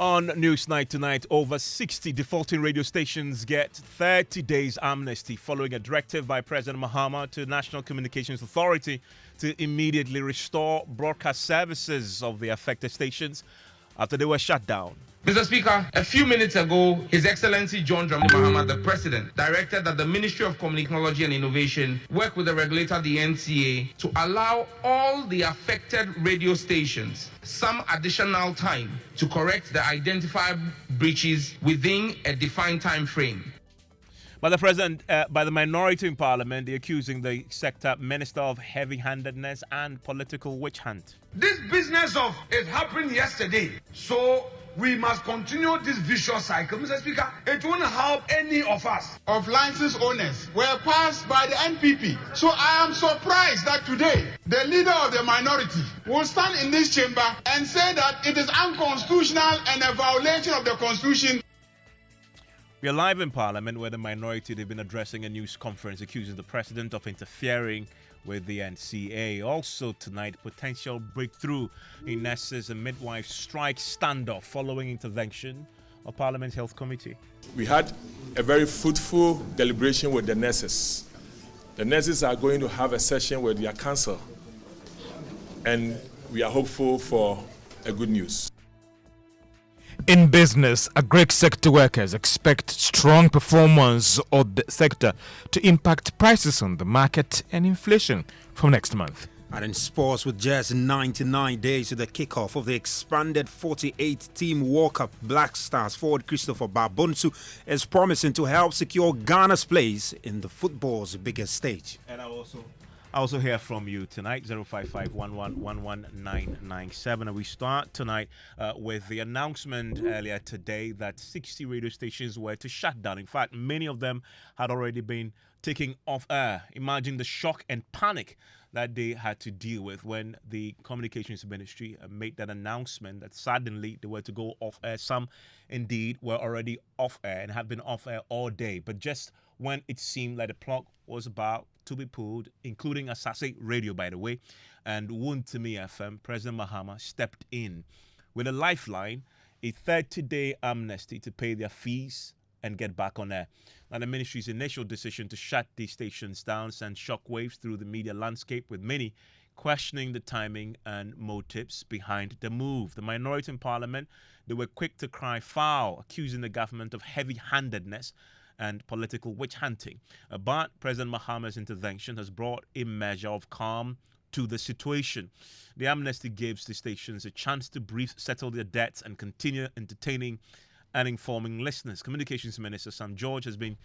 On Newsnight tonight, over 60 defaulting radio stations get 30 days amnesty following a directive by President Mahama to the National Communications Authority to immediately restore broadcast services of the affected stations after they were shut down. Mr. Speaker, a few minutes ago, His Excellency John Dramani Mahama, the President, directed that the Ministry of Communication and Innovation work with the regulator, the NCA, to allow all the affected radio stations some additional time to correct the identified breaches within a defined time frame. By the President, by the minority in Parliament, they're accusing the sector minister of heavy-handedness and political witch hunt. This business of it happened yesterday, so we must continue this vicious cycle. Mr. Speaker, it won't help any of us. Of license owners were passed by the NPP. So I am surprised that today the leader of the minority will stand in this chamber and say that it is unconstitutional and a violation of the Constitution. We are live in Parliament where the minority, they've been addressing a news conference accusing the President of interfering with the NCA. Also tonight, potential breakthrough in nurses and midwife strike standoff following intervention of Parliament's Health Committee. We had a very fruitful deliberation with the nurses. The nurses are going to have a session with their council, and we are hopeful for a good news. In business, agri sector workers expect strong performance of the sector to impact prices on the market and inflation from next month. And in sports, with just 99 days to the kickoff of the expanded 48-team World Cup, Black Stars forward Christopher Babunsu is promising to help secure Ghana's place in the football's biggest stage. And I also hear from you tonight, 055-11-11997. And we start tonight with the announcement earlier today that 60 radio stations were to shut down. In fact, many of them had already been taken off air. Imagine the shock and panic that they had to deal with when the Communications Ministry made that announcement that suddenly they were to go off air. Some indeed were already off air and have been off air all day. But just when it seemed like the plug was about to be pulled, including Asase Radio, by the way, and Wuntumi FM, President Mahama stepped in with a lifeline, a 30-day amnesty to pay their fees and get back on air. Now, the ministry's initial decision to shut these stations down sent shockwaves through the media landscape, with many questioning the timing and motives behind the move. The minority in Parliament, they were quick to cry foul, accusing the government of heavy-handedness and political witch hunting. But President Mahama's intervention has brought a measure of calm to the situation. The amnesty gives the stations a chance to brief, settle their debts, and continue entertaining and informing listeners. Communications Minister Sam George has been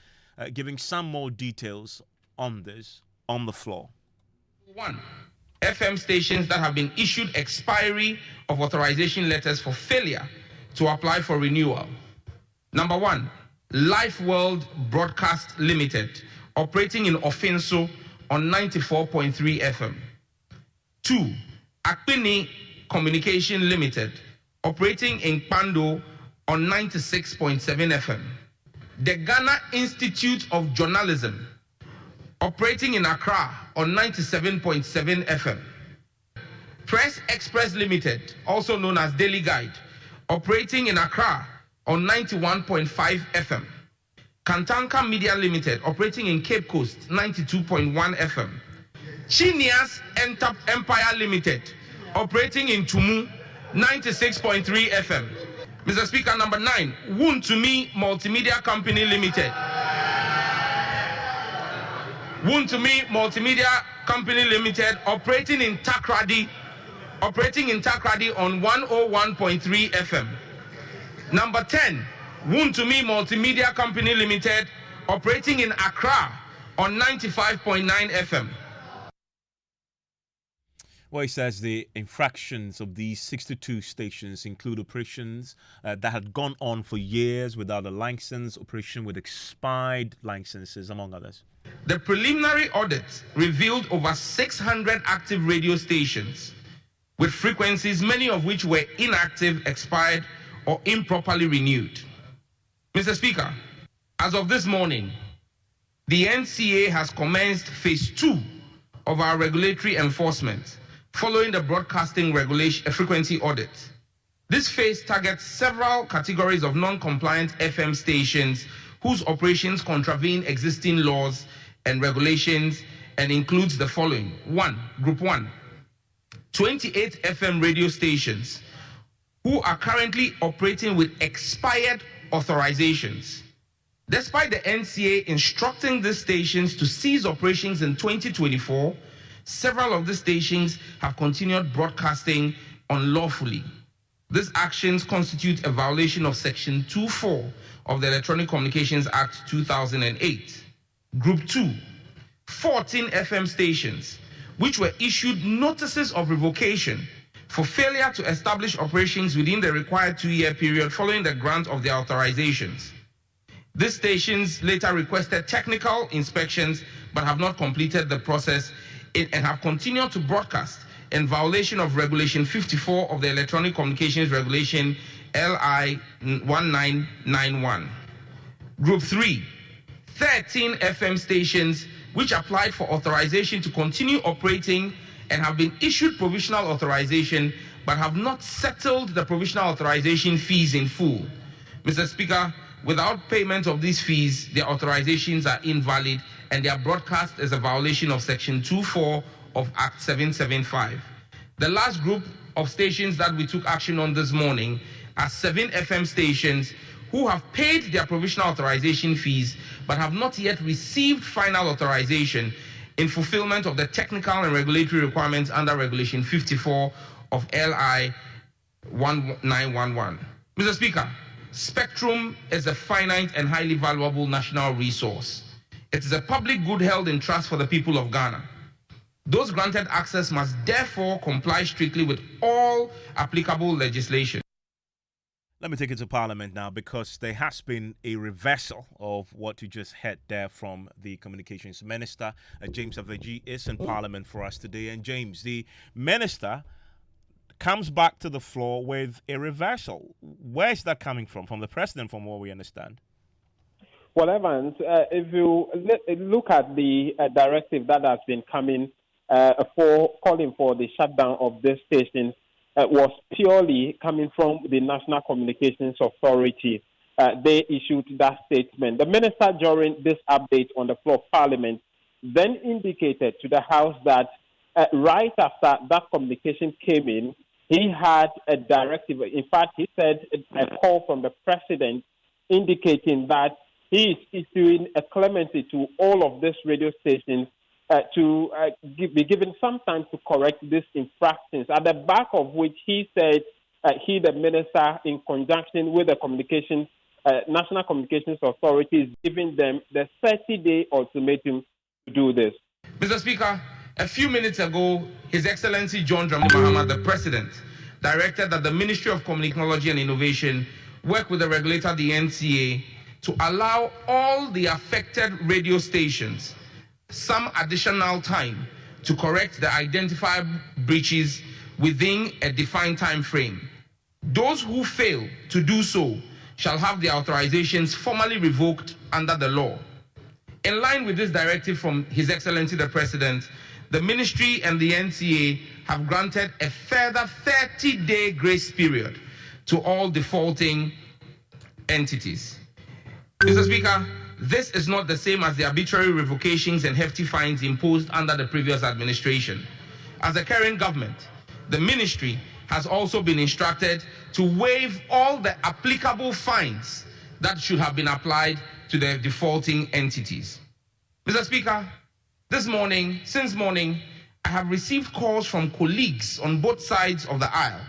giving some more details on this on the floor. 1. FM stations that have been issued expiry of authorization letters for failure to apply for renewal. Number 1. Life World Broadcast Limited, operating in Ofinso on 94.3 FM. 2. Akpini Communication Limited, operating in Pando on 96.7 FM. The Ghana Institute of Journalism, operating in Accra on 97.7 FM. Press Express Limited, also known as Daily Guide, operating in Accra on 91.5 FM. Kantanka Media Limited, operating in Cape Coast, 92.1 FM. Chinias Empire Limited, operating in Tumu, 96.3 FM. Mr. Speaker, number 9, Wuntumi Multimedia Company Limited. Wuntumi Multimedia Company Limited, operating in Takrady on 101.3 FM. Number 10, Wuntumi Multimedia Company Limited, operating in Accra on 95.9 FM. Well, he says the infractions of these 62 stations include operations that had gone on for years without a license, operation with expired licenses, among others. The preliminary audit revealed over 600 active radio stations with frequencies, many of which were inactive, expired, or improperly renewed. Mr. Speaker, as of this morning, the NCA has commenced phase 2 of our regulatory enforcement following the broadcasting regulation frequency audit. This phase targets several categories of non-compliant FM stations whose operations contravene existing laws and regulations and includes the following. Group 1, 28 FM radio stations who are currently operating with expired authorizations. Despite the NCA instructing these stations to cease operations in 2024, several of the stations have continued broadcasting unlawfully. These actions constitute a violation of Section 2.4 of the Electronic Communications Act 2008. Group 2, 14 FM stations, which were issued notices of revocation for failure to establish operations within the required 2-year period following the grant of their authorizations. These stations later requested technical inspections but have not completed the process and have continued to broadcast in violation of Regulation 54 of the Electronic Communications Regulation LI 1991. Group 3, 13 FM stations which applied for authorization to continue operating and have been issued provisional authorization but have not settled the provisional authorization fees in full. Mr. Speaker, without payment of these fees, their authorizations are invalid and their broadcast is a violation of Section 2.4 of Act 775. The last group of stations that we took action on this morning are 7 FM stations who have paid their provisional authorization fees but have not yet received final authorization in fulfillment of the technical and regulatory requirements under Regulation 54 of LI 1911. Mr. Speaker, spectrum is a finite and highly valuable national resource. It is a public good held in trust for the people of Ghana. Those granted access must therefore comply strictly with all applicable legislation. Let me take it to Parliament now, because there has been a reversal of what you just heard there from the Communications Minister. James Aveji is in Parliament for us today. And James, the Minister comes back to the floor with a reversal. Where is that coming from? From the President, from what we understand? Well, Evans, if you look at the directive that has been coming for calling for the shutdown of this station, was purely coming from the National Communications Authority. They issued that statement. The minister, during this update on the floor of Parliament, then indicated to the House that right after that communication came in, he had a directive. In fact, he said a call from the President indicating that he is issuing a clemency to all of these radio stations to be given some time to correct these infractions, at the back of which he said he, the minister, in conjunction with the National Communications Authority, is giving them the 30-day ultimatum to do this. Mr. Speaker, a few minutes ago, His Excellency John Dramani Mahama, the President, directed that the Ministry of Technology and Innovation work with the regulator, the NCA, to allow all the affected radio stations some additional time to correct the identified breaches within a defined time frame. Those who fail to do so shall have their authorizations formally revoked under the law. In line with this directive from His Excellency the President, the Ministry and the NCA have granted a further 30-day grace period to all defaulting entities. Mr. Speaker, this is not the same as the arbitrary revocations and hefty fines imposed under the previous administration. As the current government, the ministry has also been instructed to waive all the applicable fines that should have been applied to the defaulting entities. Mr. Speaker, since morning, I have received calls from colleagues on both sides of the aisle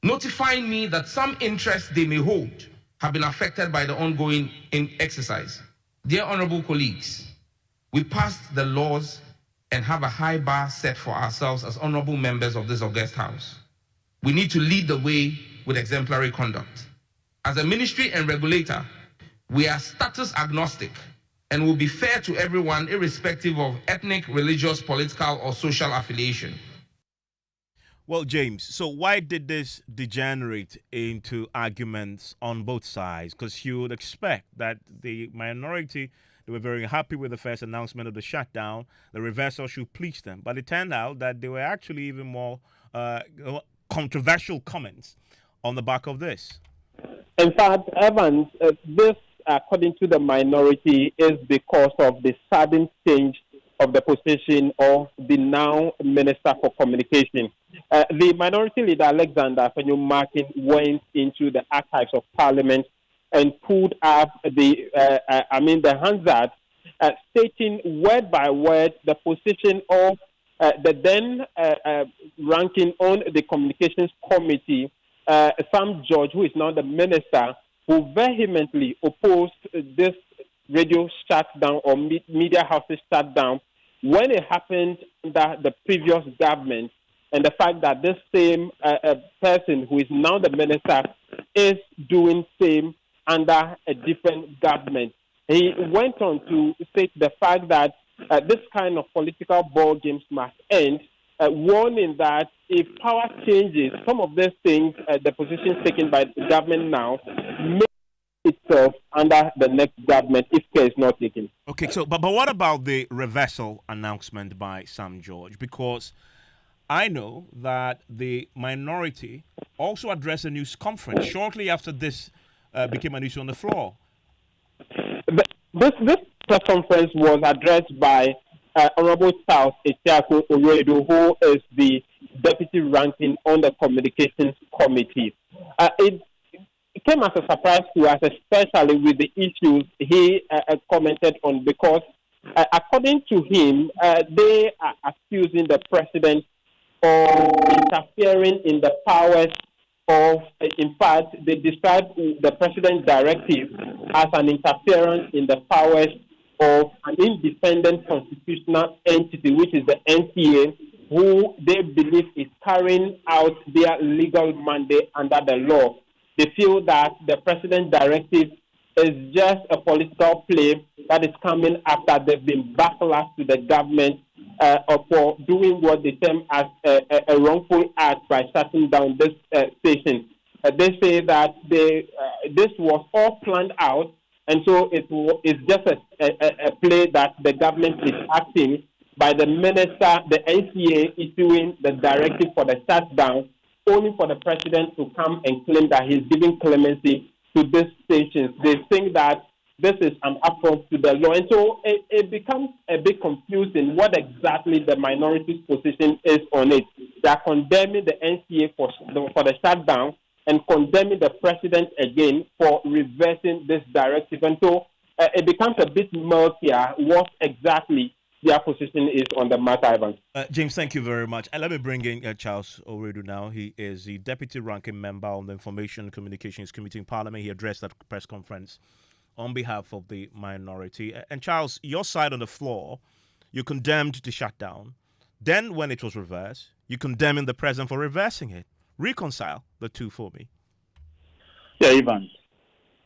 notifying me that some interests they may hold have been affected by the ongoing exercise. Dear honorable colleagues, we passed the laws and have a high bar set for ourselves as honorable members of this august house. We need to lead the way with exemplary conduct. As a ministry and regulator, we are status agnostic and will be fair to everyone irrespective of ethnic, religious, political, or social affiliation. Well, James, so why did this degenerate into arguments on both sides? Because you would expect that the minority, they were very happy with the first announcement of the shutdown. The reversal should please them. But it turned out that there were actually even more controversial comments on the back of this? In fact, Evans, this, according to the minority, is because of the sudden change of the position of the now Minister for Communication. The minority leader, Alexander Fenyo-Markin, went into the archives of Parliament and pulled up the Hansard, stating word by word the position of the then ranking on the Communications Committee, Sam George, who is now the minister, who vehemently opposed this radio shutdown or media houses shutdown when it happened under the previous government, and the fact that this same person who is now the minister is doing same under a different government. He went on to state the fact that this kind of political ball games must end, warning that if power changes, some of these things, the positions taken by the government now, may itself under the next government if care is not taken. Okay, so but what about the reversal announcement by Sam George? Because I know that the minority also addressed a news conference shortly after this became an issue on the floor. This press conference was addressed by Honorable Charles Etiako Oredo, who is the deputy ranking on the Communications Committee. It came as a surprise to us, especially with the issues he commented on, because according to him, they are accusing the president of interfering in the powers of, in fact, they describe the president's directive as an interference in the powers of an independent constitutional entity, which is the NCA, who they believe is carrying out their legal mandate under the law. They feel that the president's directive is just a political play that is coming after they've been backlash to the government for doing what they term as a wrongful act by shutting down this station. They say that this was all planned out, and so it's just a play that the government is acting by the minister, the NCA issuing the directive for the shutdown, only for the president to come and claim that he's giving clemency to these stations. They think that this is an affront to the law. And so it becomes a bit confusing what exactly the minority's position is on it. They are condemning the NCA for the shutdown and condemning the president again for reversing this directive. And so it becomes a bit murkier what exactly their position is on the matter, Ivan. James, thank you very much. Let me bring in Charles Oredu now. He is the deputy ranking member on the Information and Communications Committee in Parliament. He addressed that press conference on behalf of the minority. And Charles, your side on the floor, you condemned the shutdown. Then when it was reversed, you condemning the president for reversing it. Reconcile the two for me. Yeah, Ivan,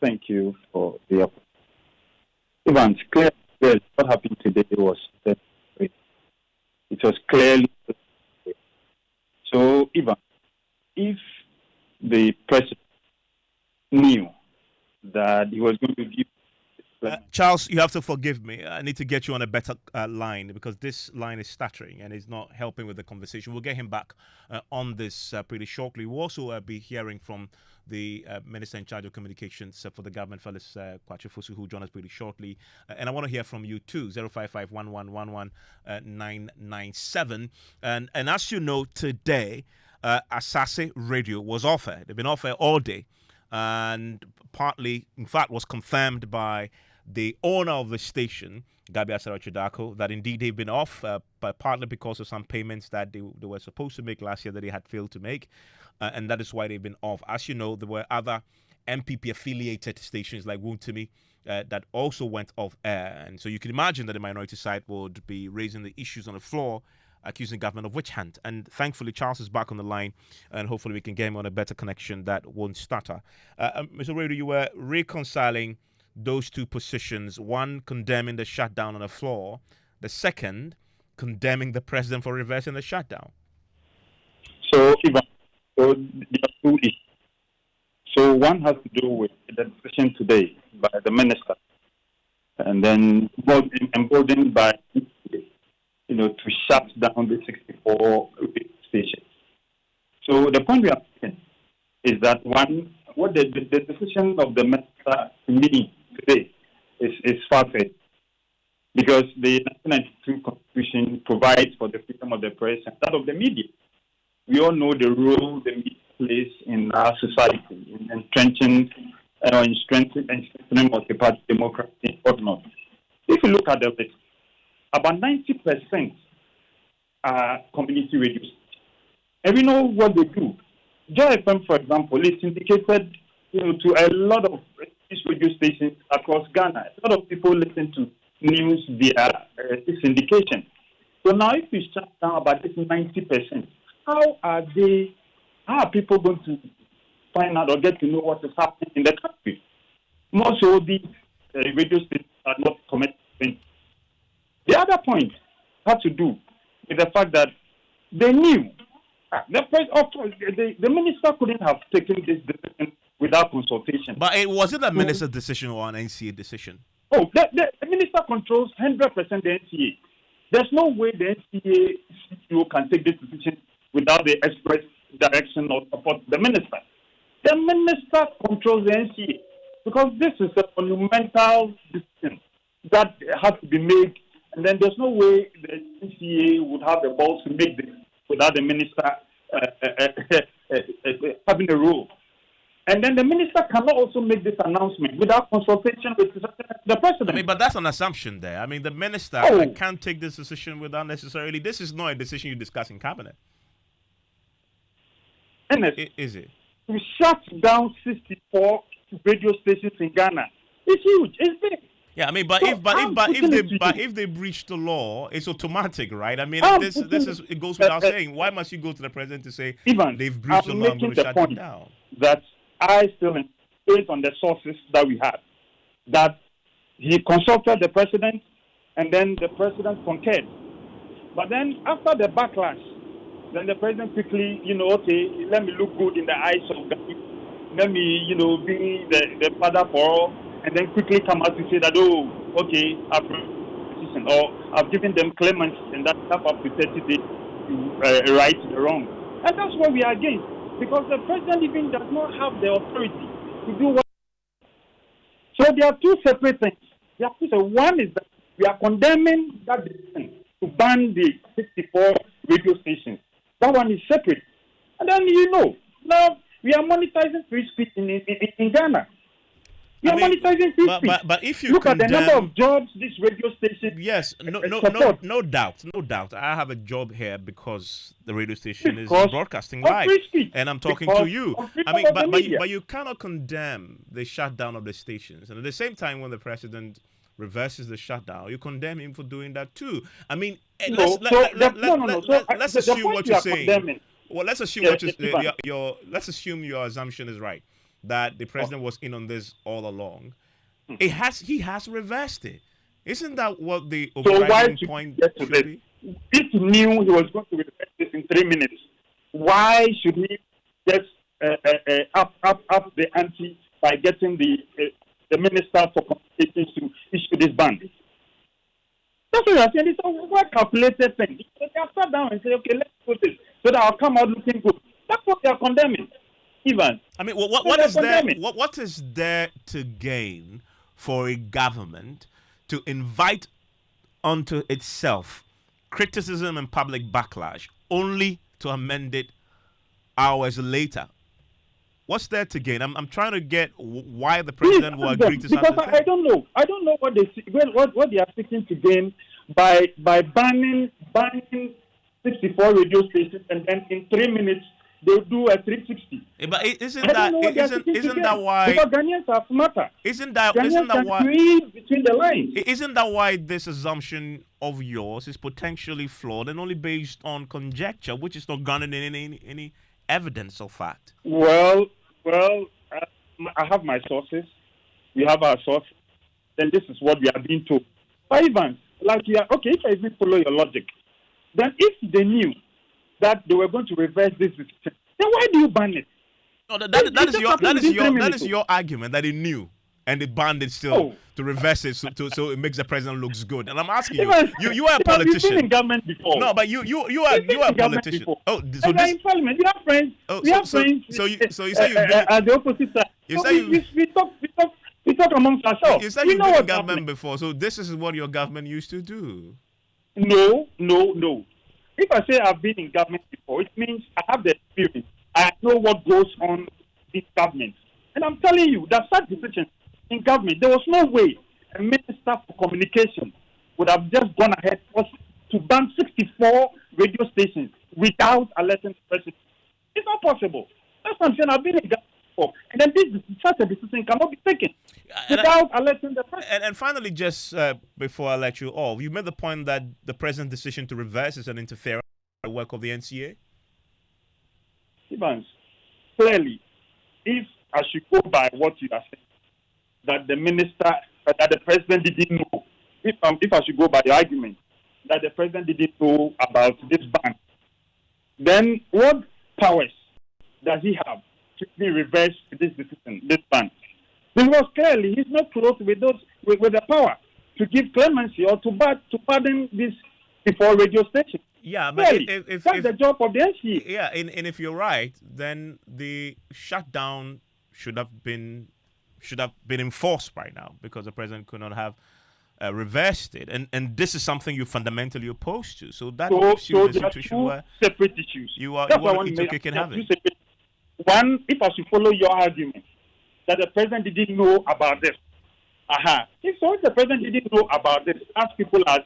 thank you for the opportunity. Ivan, clearly what happened today was that it was clearly so. Ivan, if the president knew that he was going to give Charles, you have to forgive me. I need to get you on a better line because this line is stuttering and is not helping with the conversation. We'll get him back on this pretty shortly. We'll also be hearing from the Minister in charge of communications for the government, Felix Kwachifusu, who will join us pretty shortly. And I want to hear from you too, 055-1111-997. And as you know, today, Asase Radio was offered. They've been offered all day. And partly, in fact, was confirmed by the owner of the station, Gabi Asara-Chidako, that indeed they've been off, but partly because of some payments that they were supposed to make last year that they had failed to make, and that is why they've been off. As you know, there were other MPP-affiliated stations like Wuntumi that also went off air, and so you can imagine that the minority side would be raising the issues on the floor, accusing the government of witch hunt. And thankfully, Charles is back on the line, and hopefully we can get him on a better connection that won't stutter. Mr. Redu, you were reconciling those two positions, one condemning the shutdown on the floor, the second condemning the president for reversing the shutdown. So, Ivan, there are two issues. So one has to do with the decision today by the minister, and then emboldened by to shut down the 64 stations. So the point we are making is that one, what the decision of the minister to me today is far-fetched, because the 1992 Constitution provides for the freedom of the press and that of the media. We all know the role the media plays in our society, in entrenching and strengthening multi-party democracy and whatnot. If you look at the list, about 90% are community radio stations. And we know what they do. Joy FM, for example, is syndicated to a lot of these radio stations across Ghana. A lot of people listen to news via syndication. So now if we shut down about this 90%, how are people going to find out or get to know what is happening in the country? More so, these radio stations are not committed. The other point had to do with the fact that they knew. The minister couldn't have taken this decision without consultation. But it wasn't a minister's decision or an NCA decision. Oh, the minister controls 100% the NCA. There's no way the NCA CEO can take this decision without the express direction or support of the minister. The minister controls the NCA because this is a monumental decision that has to be made, and then there's no way the NCA would have the balls to make this without the minister having a role. And then the minister cannot also make this announcement without consultation with the president. I mean, but that's an assumption there. I mean, the minister can't take this decision without necessarily. This is not a decision you discuss in cabinet. Is it? To shut down 64 radio stations in Ghana, it's huge. It's big. Yeah, I mean, if they breach the law, it's automatic, right? I mean, it goes without saying. Why must you go to the president to say they've breached the law? I'm going to shut them down. That I still, based on the sources that we have, that he consulted the president, and then the president concurred. But then after the backlash, then the president quickly, let me look good in the eyes of the people. Let me, be the father for all, and then quickly come out to say that, I've given them clemency, and that's up to 30 days to right the wrong. And that's what we are against, because the president even does not have the authority to do what. So there are two separate things. One is that we are condemning that decision to ban the 64 radio stations. That one is separate. And then, now we are monetizing free speech in Ghana. We are monetizing free speech. But if you look at the number of jobs this radio station. Yes, no doubt. I have a job here because the radio station is broadcasting live, and I'm talking to you. I mean, but you cannot condemn the shutdown of the stations, and at the same time, when the president reverses the shutdown, you condemn him for doing that too. I mean, let's assume what you're saying. Well, let's assume let's assume your assumption is right, that the president was in on this all along. He has reversed it. Isn't that what the overriding point should be? If he knew he was going to reverse this in 3 minutes, why should he just up the ante by getting the minister for communications to issue this ban? That's what I'm saying. It's a well-calculated thing. They can sit down and say, okay, let's put this so that I'll come out looking good. That's what they are condemning. Even. I mean, what is there to gain for a government to invite onto itself criticism and public backlash only to amend it hours later? What's there to gain? I'm trying to get why the president will agree to something. Because I don't know. I don't know what they are seeking to gain by banning 64 radio stations, and then in 3 minutes they'll do a 360. But isn't that why? Because Ghanaians are smarter. Isn't that why? Read between the lines. Isn't that why this assumption of yours is potentially flawed and only based on conjecture, which is not grounded in any evidence or fact? Well, I have my sources. We have our sources. Then this is what we are being told. But even if I even follow your logic, then if they knew that they were going to reverse this decision, then why do you ban it? No, that is your argument, that he knew and they banned it still to reverse it, so it makes the president looks good. And I'm asking you, you are a You've politician. been in government before. No, but you are a politician. Before. Oh, So so this. in parliament, you have friends. We have friends. So you say you've been. At the opposite side. You So say we talk amongst ourselves. You said We you've know been in what's government happening. before, so this is what your government used to do. No. If I say I've been in government before, it means I have the experience. I know what goes on in government. And I'm telling you that such decisions in government, there was no way a minister for communication would have just gone ahead to ban 64 radio stations without alerting the president. It's not possible. That's what I'm saying. I've been in government before. And then such a decision cannot be taken without alerting the president. And finally, just before I let you off, you made the point that the president's decision to reverse is an interference in the work of the NCA. Evans, clearly, if I should go by what you are saying, that the president didn't know, if I should go by the argument that the president didn't know about this ban, then what powers does he have to reverse this decision, this ban? Because clearly he's not close with the power to give clemency or to pardon this before radio station. Yeah, but clearly, that's the job of the NCA. Yeah, and if you're right, then the shutdown should have been enforced by now, because the president could not have reversed it, and this is something you're fundamentally opposed to. So that puts you in a situation where separate issues. You want to eat your cake and have it. One, if I should follow your argument that the president didn't know about this, if the president didn't know about this, as people as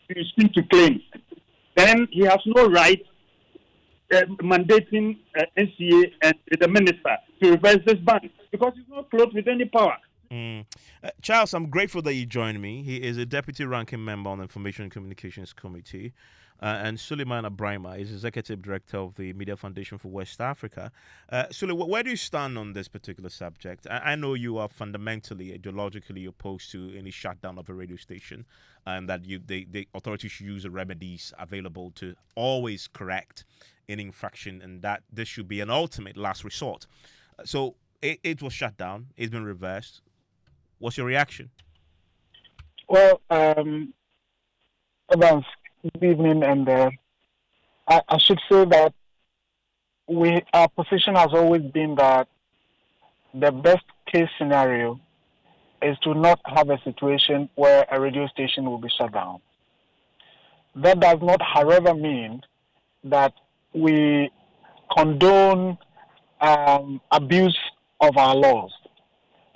you seem to claim, then he has no right mandating NCA and the minister to reverse this ban, because he's not close with any power. Charles, I'm grateful that you joined me. He is a deputy ranking member on the Information and Communications Committee. And Suleiman Abrahima is executive director of the Media Foundation for West Africa. Sule, where do you stand on this particular subject? I know you are fundamentally, ideologically opposed to any shutdown of a radio station, and that the authorities should use the remedies available to always correct any infraction, and that this should be an ultimate last resort. So it was shut down. It's been reversed. What's your reaction? Well, Evans, good evening, and I should say that our position has always been that the best case scenario is to not have a situation where a radio station will be shut down. That does not, however, mean that we condone abuse of our laws.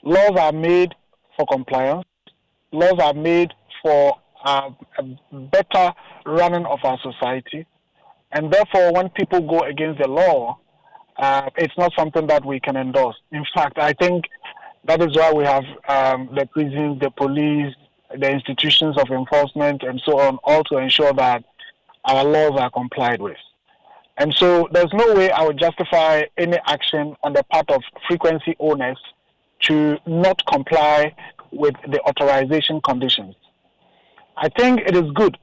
Laws are made for compliance. Laws are made for a better running of our society. And therefore, when people go against the law, it's not something that we can endorse. In fact, I think that is why we have the prisons, the police, the institutions of enforcement, and so on, all to ensure that our laws are complied with. And so there's no way I would justify any action on the part of frequency owners to not comply with the authorization conditions. I think it is good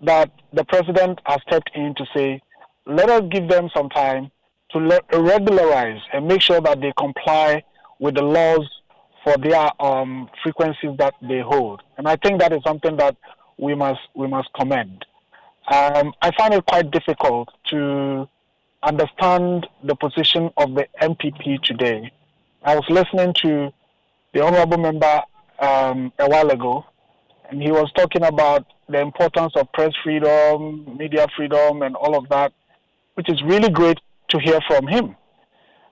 that the president has stepped in to say, let us give them some time to regularize and make sure that they comply with the laws for their frequencies that they hold. And I think that is something that we must commend. I find it quite difficult to understand the position of the MPP today. I was listening to the honorable member a while ago, and he was talking about the importance of press freedom, media freedom, and all of that, which is really great to hear from him.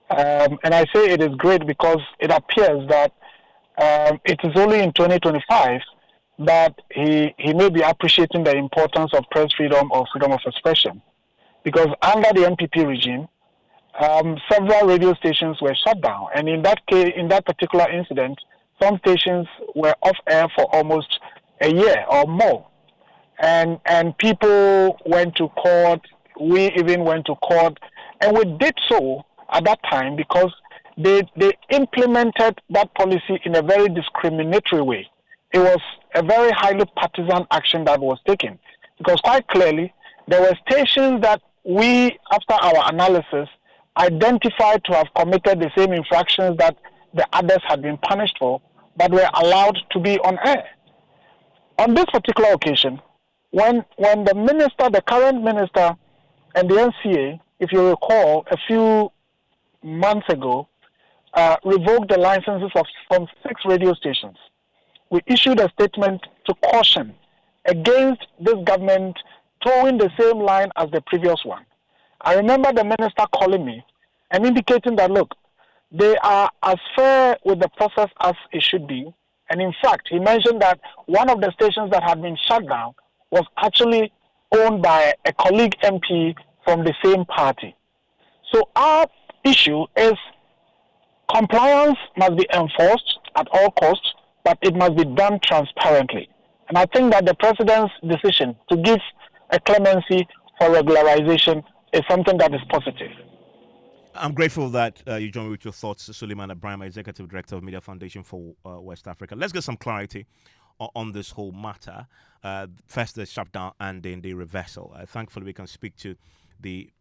And I say it is great because it appears that it is only in 2025 that he may be appreciating the importance of press freedom or freedom of expression. Because under the MPP regime, several radio stations were shut down. And in that case, in that particular incident, some stations were off air for almost a year or more. And people went to court. We even went to court. And we did so at that time because they implemented that policy in a very discriminatory way. It was a very highly partisan action that was taken. Because quite clearly, there were stations that we, after our analysis, identified to have committed the same infractions that the others had been punished for, but were allowed to be on air. On this particular occasion, when the current minister and the NCA, if you recall, a few months ago, revoked the licenses from 6 radio stations, we issued a statement to caution against this government towing the same line as the previous one. I remember the minister calling me and indicating that, look, they are as fair with the process as it should be. And in fact, he mentioned that one of the stations that had been shut down was actually owned by a colleague MP from the same party. So our issue is compliance must be enforced at all costs, but it must be done transparently. And I think that the president's decision to give a clemency for regularization is something that is positive. I'm grateful that you joined me with your thoughts, Suleiman Abraham, Executive Director of Media Foundation for West Africa. Let's get some clarity on this whole matter. First, the shutdown and then the reversal. Thankfully, we can speak to the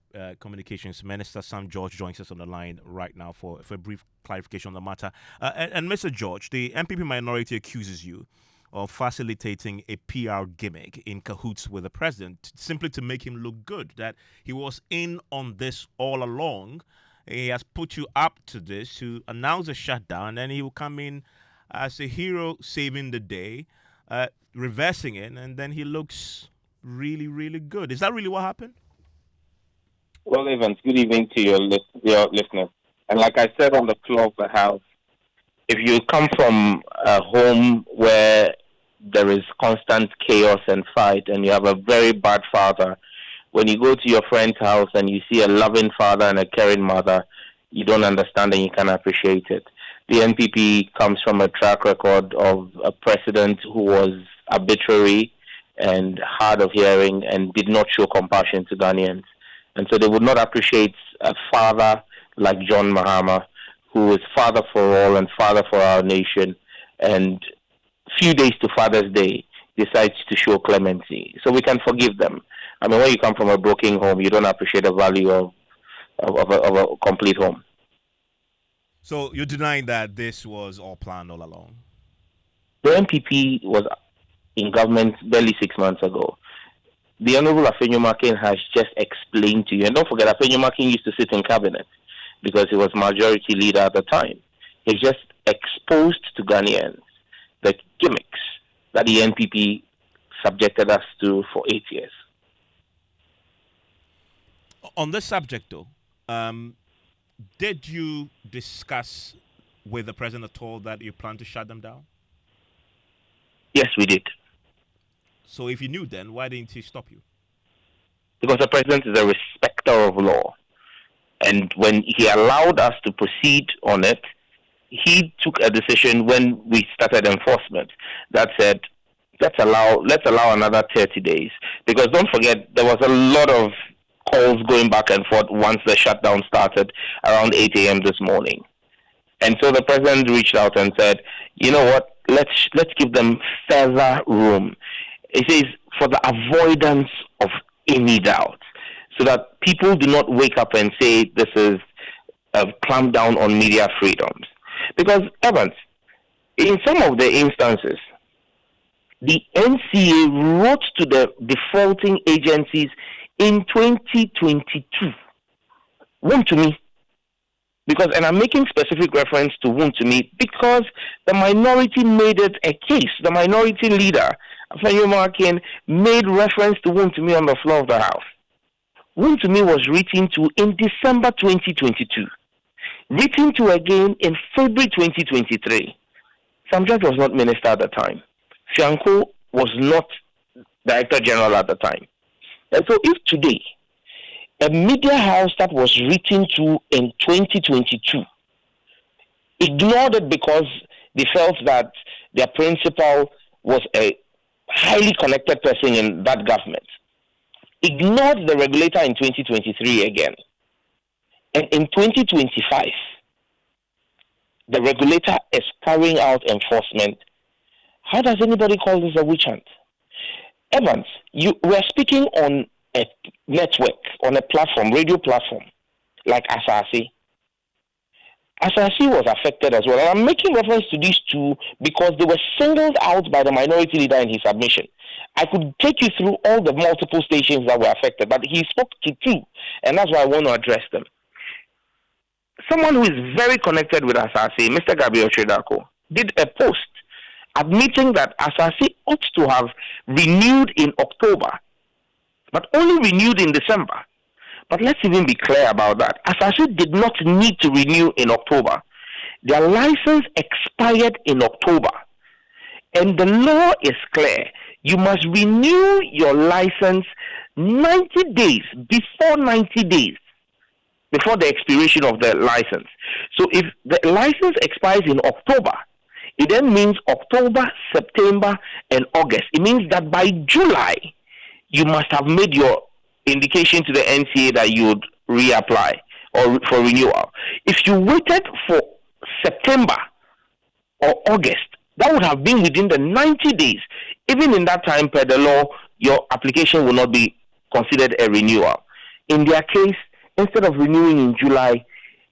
Communications Minister. Sam George joins us on the line right now for a brief clarification on the matter. And Mr. George, the MPP minority accuses you of facilitating a PR gimmick in cahoots with the president simply to make him look good, that he was in on this all along. He has put you up to this to announce a shutdown, and he will come in as a hero saving the day, reversing it, and then he looks really, really good. Is that really what happened? Well, Evans, good evening to your listeners. And like I said on the floor of the House, if you come from a home where there is constant chaos and fight and you have a very bad father, when you go to your friend's house and you see a loving father and a caring mother, you don't understand and you can appreciate it. The NPP comes from a track record of a president who was arbitrary and hard of hearing and did not show compassion to Ghanaians. And so they would not appreciate a father like John Mahama, who is father for all and father for our nation, and few days to Father's Day decides to show clemency. So we can forgive them. I mean, when you come from a broken home, you don't appreciate the value of a complete home. So you're denying that this was all planned all along? The NPP was in government barely 6 months ago. The Honorable Afenyomakin has just explained to you, and don't forget, Afenyomakin used to sit in cabinet because he was majority leader at the time. He's just exposed to Ghanaians the gimmicks that the NPP subjected us to for 8 years. On this subject, though, did you discuss with the president at all that you plan to shut them down? Yes, we did. So if you knew then, why didn't he stop you? Because the president is a respecter of law. And when he allowed us to proceed on it, he took a decision when we started enforcement that said, let's allow another 30 days. Because don't forget, there was a lot of calls going back and forth once the shutdown started around 8 a.m. this morning. And so the president reached out and said, you know what, let's give them further room. He says, for the avoidance of any doubt, so that people do not wake up and say this is a clamp down on media freedoms. Because, Evans, in some of the instances, the NCA wrote to the defaulting agencies in 2022. To me. Because, and I'm making specific reference to to me, because the minority made it a case. The minority leader, Afenyomakin, made reference to me on the floor of the House. To me was written to in December 2022. Written to again in February 2023. Sam George was not minister at the time. Fianco was not Director General at the time. And so if today, a media house that was written to in 2022 ignored it because they felt that their principal was a highly connected person in that government, ignored the regulator in 2023 again, and in 2025, the regulator is carrying out enforcement. How does anybody call this a witch hunt? Evans, we're speaking on a network, on a platform, radio platform, like Asasi. Asasi was affected as well. And I'm making reference to these two because they were singled out by the minority leader in his submission. I could take you through all the multiple stations that were affected, but he spoke to two, and that's why I want to address them. Someone who is very connected with Asasi, Mr. Gabriel Tredako, did a post admitting that Asasi ought to have renewed in October, but only renewed in December. But let's even be clear about that. Asasi did not need to renew in October. Their license expired in October. And the law is clear. You must renew your license 90 days, before the expiration of the license. So if the license expires in October, it then means October, September, and August. It means that by July, you must have made your indication to the NCA that you would reapply or for renewal. If you waited for September or August, that would have been within the 90 days. Even in that time, per the law, your application will not be considered a renewal. In their case, instead of renewing in July,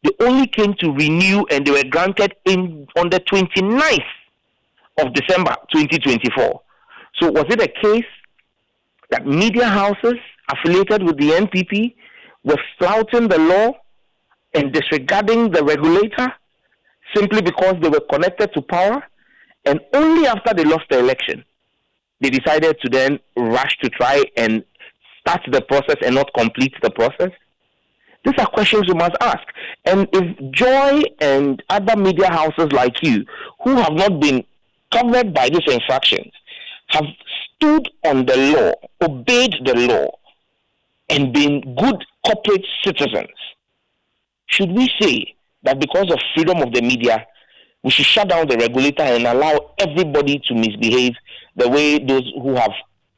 they only came to renew and they were granted on the 29th of December 2024. So was it a case that media houses affiliated with the NPP were flouting the law and disregarding the regulator simply because they were connected to power? And only after they lost the election, they decided to then rush to try and start the process and not complete the process? These are questions we must ask. And if Joy and other media houses like you, who have not been covered by these infractions, have stood on the law, obeyed the law, and been good corporate citizens, should we say that because of freedom of the media, we should shut down the regulator and allow everybody to misbehave the way those who have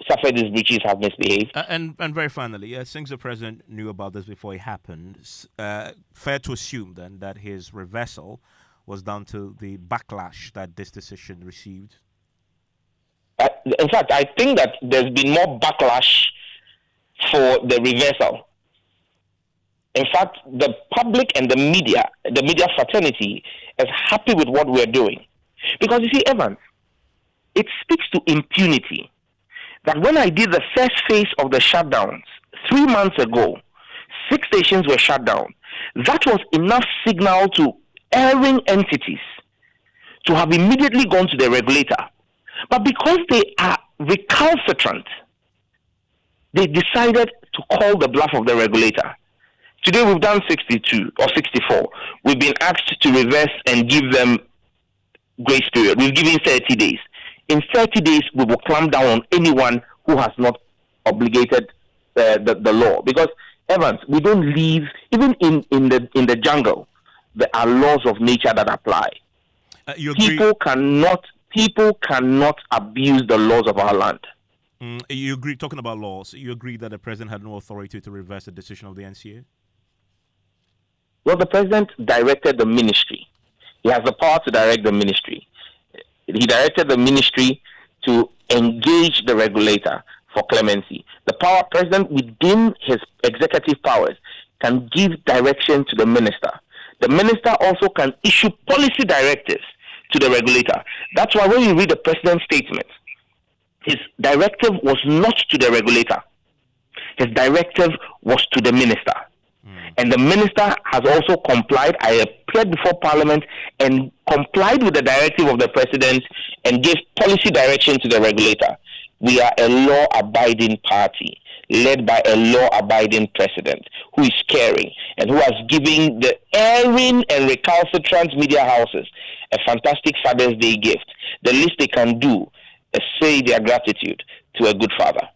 suffered these breaches have misbehaved? And very finally, since the president knew about this before it happened, fair to assume then that his reversal was down to the backlash that this decision received? In fact, I think that there's been more backlash for the reversal. In fact, the public and the media fraternity is happy with what we're doing. Because you see, Evans, it speaks to impunity that when I did the first phase of the shutdowns 3 months ago, 6 stations were shut down. That was enough signal to erring entities to have immediately gone to the regulator. But because they are recalcitrant, they decided to call the bluff of the regulator. Today we've done 62 or 64. We've been asked to reverse and give them grace period. We've given 30 days. In 30 days, we will clamp down on anyone who has not obligated the law. Because, Evans, we don't live, even in the jungle, there are laws of nature that apply. You agree? People cannot abuse the laws of our land. You agree, talking about laws, you agree that the president had no authority to reverse the decision of the NCA? Well, the president directed the ministry. He has the power to direct the ministry. He directed the ministry to engage the regulator for clemency. The president, within his executive powers, can give direction to the minister. The minister also can issue policy directives to the regulator. That's why when you read the president's statement, his directive was not to the regulator. His directive was to the minister. And the minister has also complied. I appeared before Parliament and complied with the directive of the president and gave policy direction to the regulator. We are a law-abiding party led by a law-abiding president who is caring and who has given the erring and recalcitrant media houses a fantastic Father's Day gift. The least they can do is say their gratitude to a good father.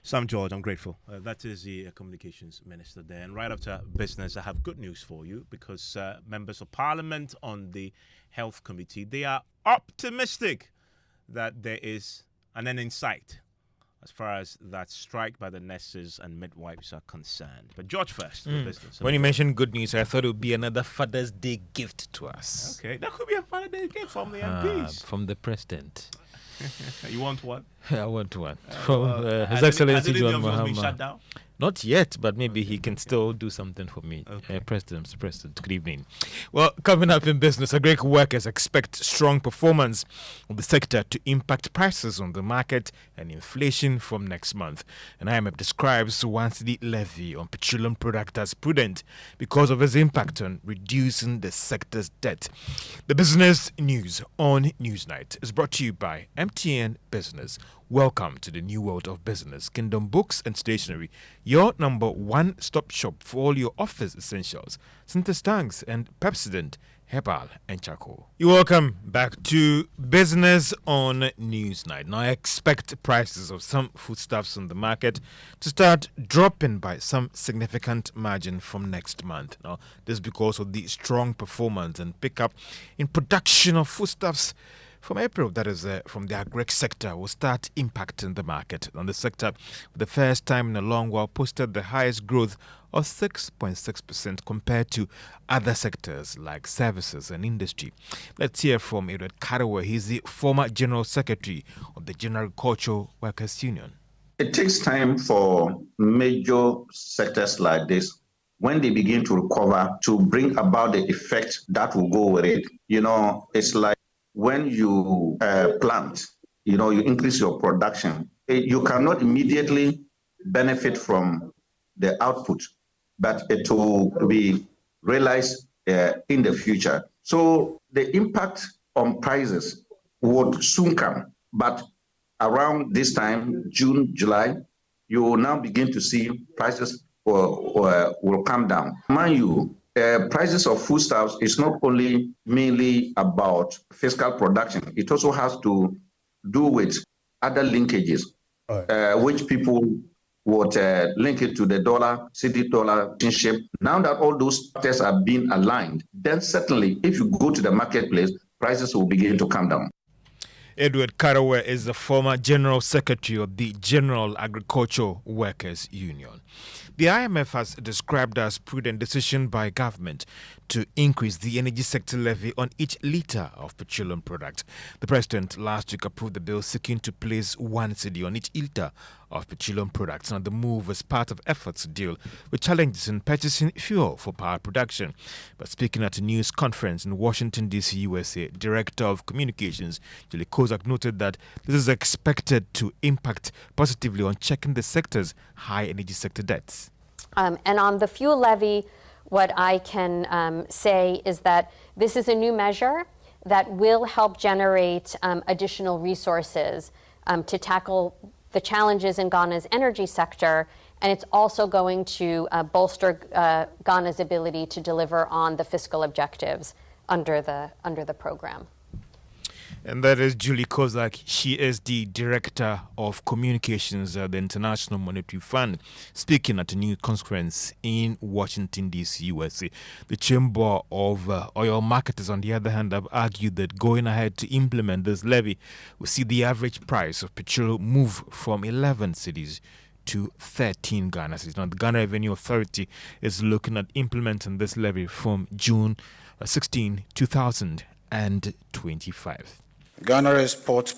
Sam George, I'm grateful. That is the communications minister there. And right after business, I have good news for you because members of parliament on the health committee, they are optimistic that there is an end in sight as far as that strike by the nurses and midwives are concerned. But George first, the business. When you mentioned good news, I thought it would be another Father's Day gift to us. Okay, that could be a Father's Day gift from the MPs. From the president. You want one? I want one. From His Excellency John Mahama. Not yet, but maybe he can still do something for me. Okay. President, good evening. Well, coming up in business, agri workers expect strong performance of the sector to impact prices on the market and inflation from next month. And IMF describes once the levy on petroleum product as prudent because of its impact on reducing the sector's debt. The business news on Newsnight is brought to you by MTN Business. Welcome to the new world of business. Kingdom Books and Stationery, your number one-stop shop for all your office essentials. Sinter's Tanks and Pepsodent, Herbal and Charcoal. You're welcome back to Business on Newsnight. Now, I expect prices of some foodstuffs on the market to start dropping by some significant margin from next month. Now, this is because of the strong performance and pickup in production of foodstuffs from April, that is from the agri sector, will start impacting the market. And the sector, for the first time in a long while, posted the highest growth of 6.6% compared to other sectors like services and industry. Let's hear from Edward Karewa. He's the former General Secretary of the General Agricultural Workers Union. It takes time for major sectors like this, when they begin to recover, to bring about the effect that will go with it. You know, it's like when you plant, you increase your production. You cannot immediately benefit from the output, but it will be realized in the future. So the impact on prices would soon come, but around this time, June, July, you will now begin to see prices will come down. Mind you, prices of foodstuffs is not only mainly about fiscal production. It also has to do with other linkages, which people would link it to the dollar, city dollar relationship. Now that all those factors are being aligned, then certainly if you go to the marketplace, prices will begin to come down. Edward Karewa is the former General Secretary of the General Agricultural Workers Union. The IMF has described as prudent decision by government to increase the energy sector levy on each litre of petroleum product. The president last week approved the bill seeking to place 1 cedi on each litre of petroleum products. Now, the move was part of efforts to deal with challenges in purchasing fuel for power production. But speaking at a news conference in Washington, D.C., USA, Director of Communications, Julie Kozak, noted that this is expected to impact positively on checking the sector's high energy sector debts. And on the fuel levy, what I can say is that this is a new measure that will help generate additional resources to tackle the challenges in Ghana's energy sector, and it's also going to bolster Ghana's ability to deliver on the fiscal objectives under the program. And that is Julie Kozak. She is the Director of Communications at the International Monetary Fund, speaking at a news conference in Washington, D.C., USA. The Chamber of Oil Marketers, on the other hand, have argued that going ahead to implement this levy will see the average price of petrol move from 11 cedis to 13 Ghana cedis. Now, the Ghana Revenue Authority is looking at implementing this levy from June 16, 2025. Ghana Exports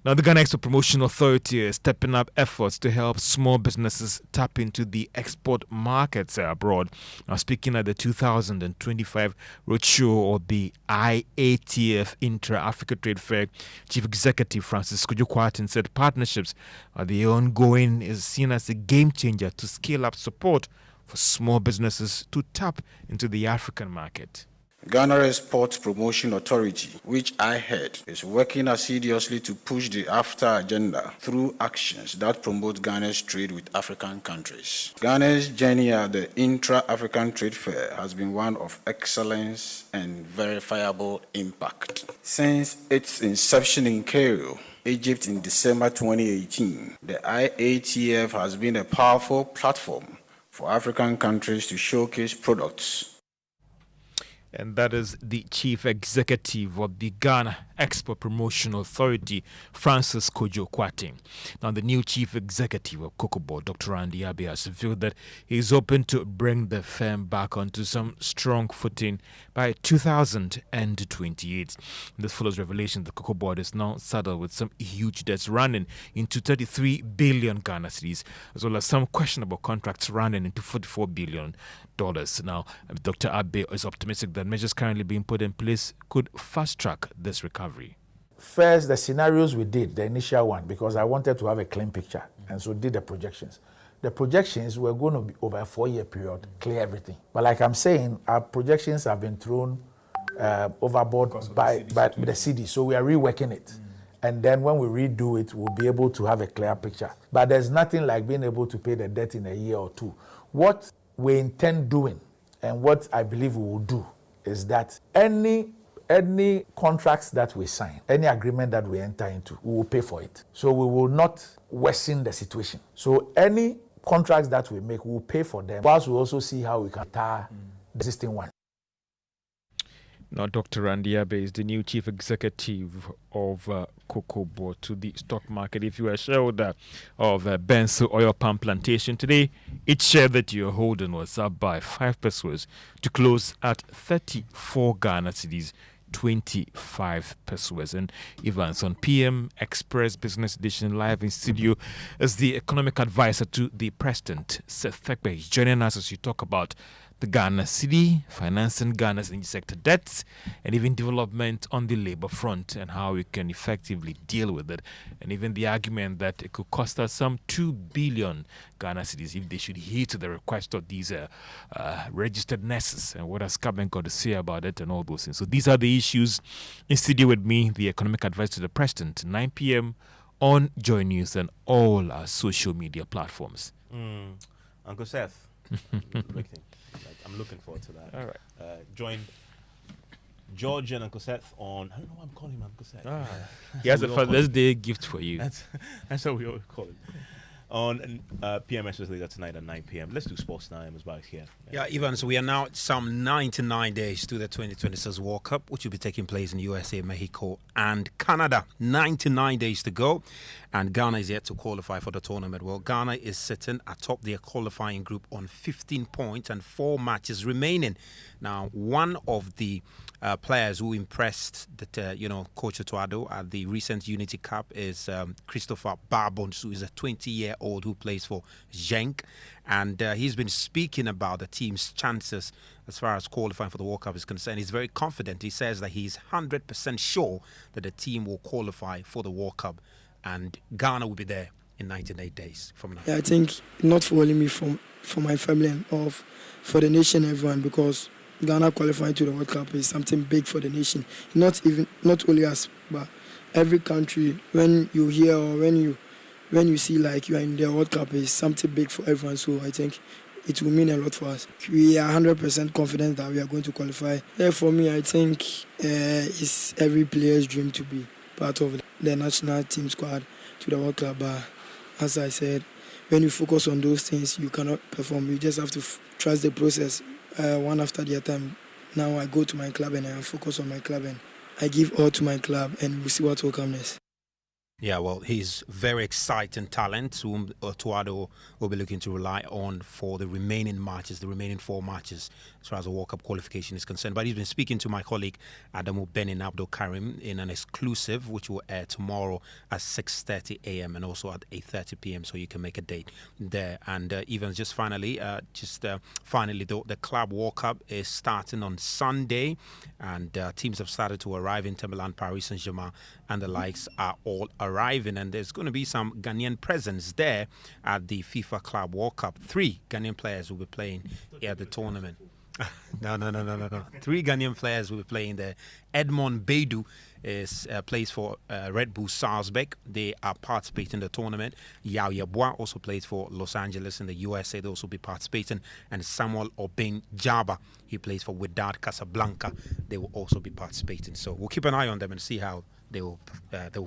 Now, the Ghana Export Promotion Authority is stepping up efforts to help small businesses tap into the export markets abroad. Now, speaking at the 2025 roadshow of the IATF Intra-Africa Trade Fair, Chief Executive Francis Kujo-Kwarteng said partnerships are the ongoing is seen as a game changer to scale up support for small businesses to tap into the African market. Ghana Exports Promotion Authority, which I head, is working assiduously to push the AFTA agenda through actions that promote Ghana's trade with African countries. Ghana's journey at the Intra-African Trade Fair has been one of excellence and verifiable impact. Since its inception in Cairo, Egypt in December 2018, the IATF has been a powerful platform for African countries to showcase products. And that is the Chief Executive of the Ghana Export Promotion Authority, Francis Kojo Kwate. Now, the new chief executive of Cocoa Board, Dr. Andy Abe, has revealed that he is hoping to bring the firm back onto some strong footing by 2028. This follows revelation the Cocoa Board is now saddled with some huge debts running into 33 billion Ghana cedis, as well as some questionable contracts running into $44 billion. Now, Dr. Abe is optimistic that measures currently being put in place could fast-track this recovery. First, the scenarios we did, the initial one, because I wanted to have a clean picture, and so did the projections. The projections were going to be over a 4-year period, clear everything. But like I'm saying, our projections have been thrown overboard by the CD, so we are reworking it. And then when we redo it, we'll be able to have a clear picture. But there's nothing like being able to pay the debt in a year or two. What we intend doing, and what I believe we will do, is that any contracts that we sign, any agreement that we enter into, we will pay for it. So we will not worsen the situation. So any contracts that we make, we will pay for them, whilst we also see how we can tie the existing one. Now, Dr. Andy Abe is the new chief executive of Cocoa Board to the stock market. If you are a shareholder of Benso Oil Palm Plantation today, each share that you're holding was up by 5 pesos to close at 34 Ghana cedis, 25 pesos. And Evans on PM Express Business Edition live in studio as the economic advisor to the president, Seth Thekbe, is joining us as you talk about the Ghana cedi, financing Ghana's energy sector debts, and even development on the labor front and how we can effectively deal with it. And even the argument that it could cost us some 2 billion Ghana cedis if they should heed to the request of these registered nurses, and what has Cabinet got to say about it and all those things. So these are the issues. In studio with me, the economic advisor to the president, 9 p.m. on JoyNews and all our social media platforms. Uncle Seth. I'm looking forward to that. All right. Join George and Uncle Seth on, I don't know why I'm calling him Uncle Seth. He has a Father's Day gift for you. That's what we always call it. On PMS later tonight at 9 p.m. Let's do sports now. Amos back here. Yeah, Ivan, so we are now some 99 days to the 2026 World Cup, which will be taking place in USA, Mexico, and Canada. 99 days to go, and Ghana is yet to qualify for the tournament. Well, Ghana is sitting atop their qualifying group on 15 points and 4 matches remaining. Now, one of the players who impressed Coach Otuado at the recent Unity Cup is Christopher Barbons, who is a 20-year-old who plays for Genk, and he's been speaking about the team's chances as far as qualifying for the World Cup is concerned. He's very confident. He says that he's 100% sure that the team will qualify for the World Cup, and Ghana will be there in 98 days from now. Yeah, I think not for only me, for my family and for the nation, everyone, because Ghana qualifying to the World Cup is something big for the nation. Not only us, but every country. When you hear or when you see like you are in the World Cup, is something big for everyone. So I think it will mean a lot for us. We are 100% confident that we are going to qualify. Yeah, for me, I think it's every player's dream to be part of the national team squad to the World Cup. But as I said, when you focus on those things, you cannot perform. You just have to trust the process. One after the other. Now I go to my club and I focus on my club and I give all to my club, and we'll see what will come next. Yeah, well, he's very exciting talent whom Otuado will be looking to rely on for the remaining matches, the remaining 4 matches, as far as the World Cup qualification is concerned. But he's been speaking to my colleague Adamu Benin Abdul Karim in an exclusive, which will air tomorrow at 6:30 a.m. and also at 8:30 p.m. So you can make a date there. And even just finally, the Club World Cup is starting on Sunday, and teams have started to arrive in Timberland, Paris Saint-Germain, and the likes are all arriving, and there's going to be some Ghanaian presence there at the FIFA Club World Cup. 3 Ghanaian players will be playing at the tournament. No. 3 Ghanaian players will be playing there. Edmond Beidou plays for Red Bull Salzburg. They are participating in the tournament. Yao Yeboah also plays for Los Angeles in the USA. They also be participating. And Samuel Obeng Jaba, he plays for Wydad Casablanca. They will also be participating. So we'll keep an eye on them and see how they will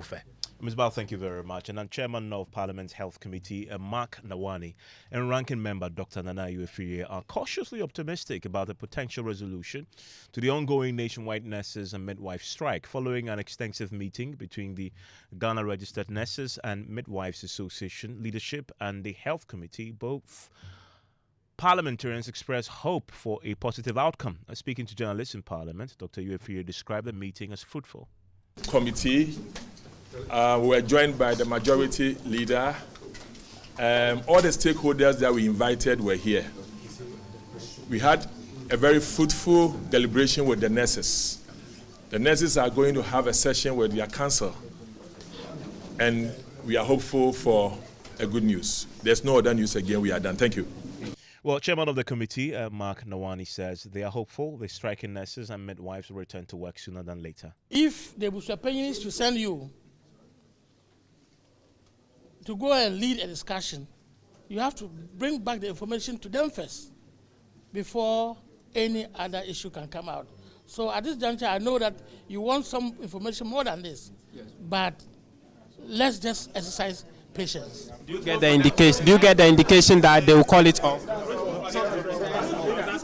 fare. Ms. Bao, thank you very much. And I'm Chairman of Parliament's Health Committee, Mark Nawani, and Ranking Member Dr. Nana Uefiye are cautiously optimistic about the potential resolution to the ongoing nationwide nurses and midwife strike following an extensive meeting between the Ghana Registered Nurses and Midwives Association leadership and the Health Committee. Both parliamentarians expressed hope for a positive outcome. Speaking to journalists in Parliament, Dr. Uefiye described the meeting as fruitful. Committee. We were joined by the majority leader. All the stakeholders that we invited were here. We had a very fruitful deliberation with the nurses. The nurses are going to have a session with their council, and we are hopeful for a good news. There's no other news again. We are done. Thank you. Well, Chairman of the committee, Mark Nawani, says they are hopeful the striking nurses and midwives will return to work sooner than later. If the Busapenians to send you to go and lead a discussion, you have to bring back the information to them first before any other issue can come out. So at this juncture, I know that you want some information more than this, but let's just exercise patience. Do you get the indication that they will call it off?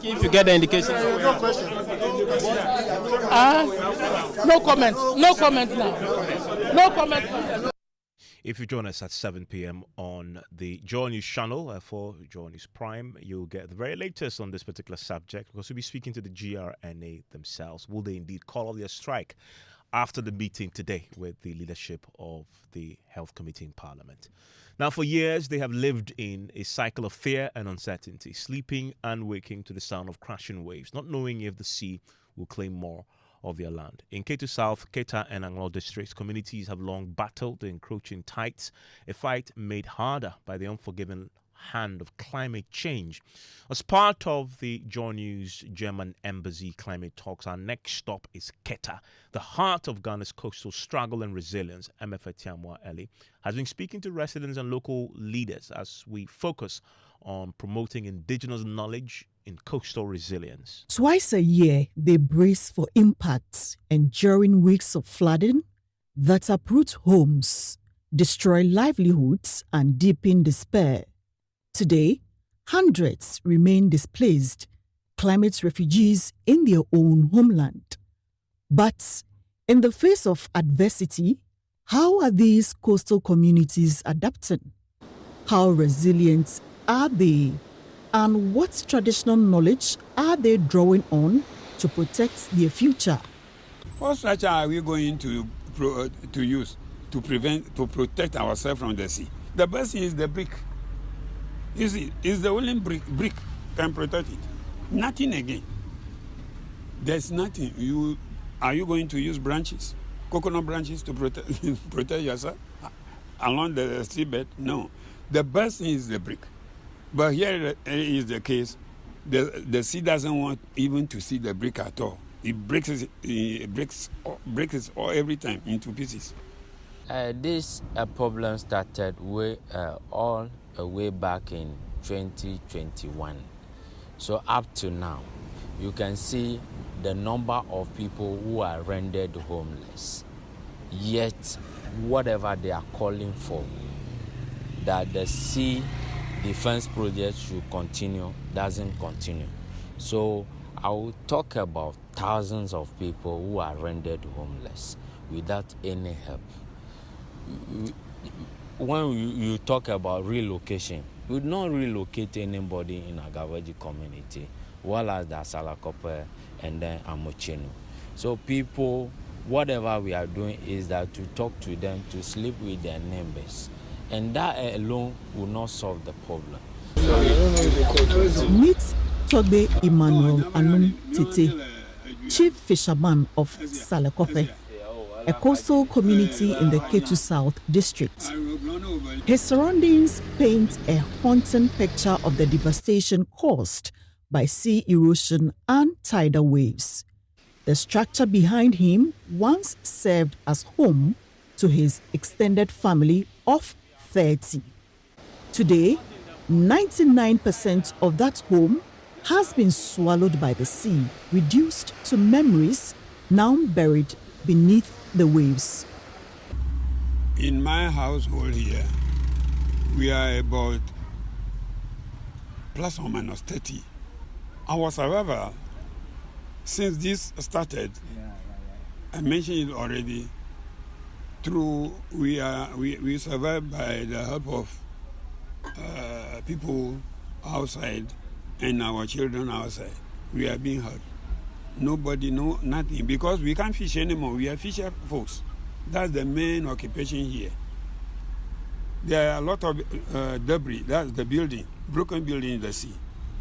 If you get the indication. No comment. No comment now. No comment now. If you join us at 7 p.m. on the JoyNews channel for JoyNews Prime, you'll get the very latest on this particular subject, because we'll be speaking to the GRNA themselves. Will they indeed call off their strike after the meeting today with the leadership of the Health Committee in Parliament? Now, for years, they have lived in a cycle of fear and uncertainty, sleeping and waking to the sound of crashing waves, not knowing if the sea will claim more of their land. In Ketu South, Keta and Anglo districts, communities have long battled the encroaching tides, a fight made harder by the unforgiving hand of climate change. As part of the JoyNews German Embassy climate talks, our next stop is Keta, the heart of Ghana's coastal struggle and resilience. MFA Tiamwa Eli has been speaking to residents and local leaders as we focus on promoting indigenous knowledge in coastal resilience. Twice a year, they brace for impacts, enduring weeks of flooding that uproot homes, destroy livelihoods, and deepen despair. Today, hundreds remain displaced, climate refugees in their own homeland. But in the face of adversity, how are these coastal communities adapting? How resilient are they? And what traditional knowledge are they drawing on to protect their future? What strategy are we going to use to protect ourselves from the sea? The best thing is the brick. You see, it's the only brick can protect it. Nothing again. There's nothing. Are you going to use branches, coconut branches, to protect yourself along the seabed? No. The best thing is the brick. But here is the case. The sea doesn't want even to see the brick at all. It breaks all every time into pieces. This problem started all way back in 2021. So up to now, you can see the number of people who are rendered homeless. Yet, whatever they are calling for, that the sea defense project should continue, doesn't continue. So I will talk about thousands of people who are rendered homeless without any help. When you talk about relocation, we would not relocate anybody in Agawaji community, well as the Asalakope and then Amocheno. So people, whatever we are doing is that to talk to them, to sleep with their neighbors. And that alone will not solve the problem. Meet Togbe Emmanuel Anum Tete, chief fisherman of Salakope, a coastal community in the Ketu South district. His surroundings paint a haunting picture of the devastation caused by sea erosion and tidal waves. The structure behind him once served as home to his extended family of 30. Today, 99% of that home has been swallowed by the sea, reduced to memories now buried beneath the waves. In my household here, we are about plus or minus 30. Our survival, since this started, I mentioned it already, we survive by the help of people outside and our children outside. We are being helped. Nobody know nothing because we can't fish anymore. We are fisher folks. That's the main occupation here. There are a lot of debris. That's the building, broken building in the sea.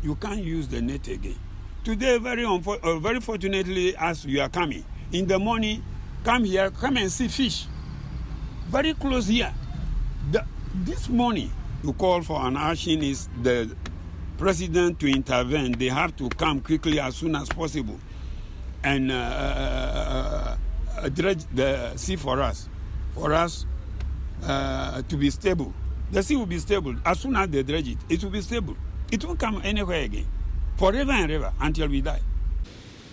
You can't use the net again. Today, very fortunately, as you are coming, in the morning, come here, come and see fish. Very close here. This morning, to call for an action is the president to intervene. They have to come quickly as soon as possible and dredge the sea for us to be stable. The sea will be stable. As soon as they dredge it, it will be stable. It won't come anywhere again, forever and ever, until we die.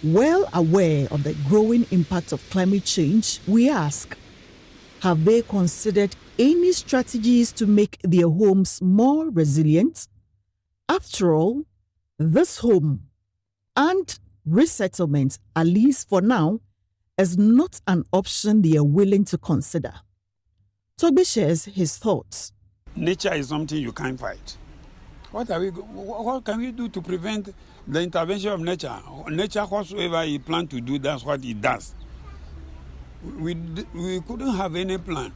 Well aware of the growing impact of climate change, we ask, have they considered any strategies to make their homes more resilient? After all, this home and resettlement, at least for now, is not an option they are willing to consider. Toby shares his thoughts. Nature is something you can't fight. What can we do to prevent the intervention of nature? Nature, whatsoever he plans to do, that's what it does. We couldn't have any plan.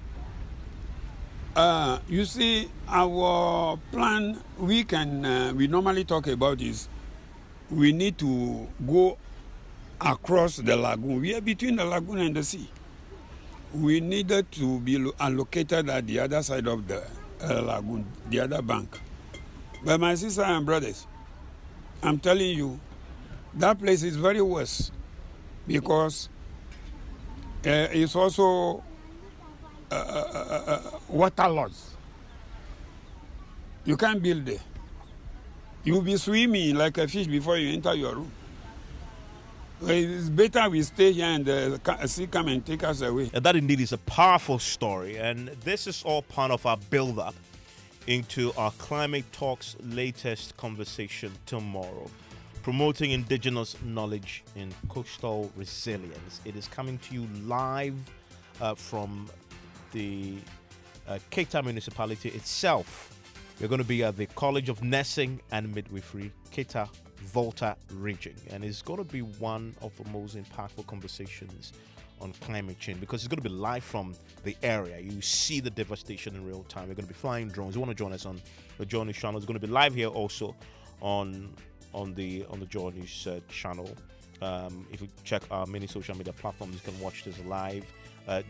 You see, our plan we normally talk about is we need to go across the lagoon. We are between the lagoon and the sea. We needed to be allocated at the other side of the lagoon, the other bank. But my sister and brothers, I'm telling you, that place is very worse because it's also water loss. You can't build there. You'll be swimming like a fish before you enter your room. It's better we stay here and the sea come and take us away. That indeed is a powerful story, and this is all part of our build-up into our Climate Talks latest conversation tomorrow, promoting indigenous knowledge in coastal resilience. It is coming to you live from the Keita municipality itself. We're going to be at the College of Nursing and Midwifery, Keita Volta region, and it's going to be one of the most impactful conversations on climate change because it's going to be live from the area. You see the devastation in real time. We're going to be flying drones. You want to join us on the JoyNews channel? It's going to be live here also on the JoyNews channel. If you check our many social media platforms, you can watch this live,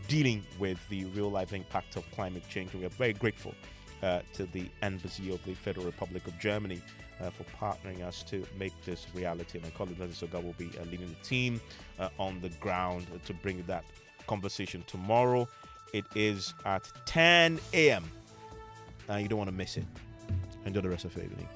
dealing with the real life impact of climate change. And we are very grateful to the Embassy of the Federal Republic of Germany for partnering us to make this reality. My colleague Nancy Soga will be leading the team on the ground to bring that conversation tomorrow. It is at 10 a.m. You don't want to miss it. Enjoy the rest of your evening.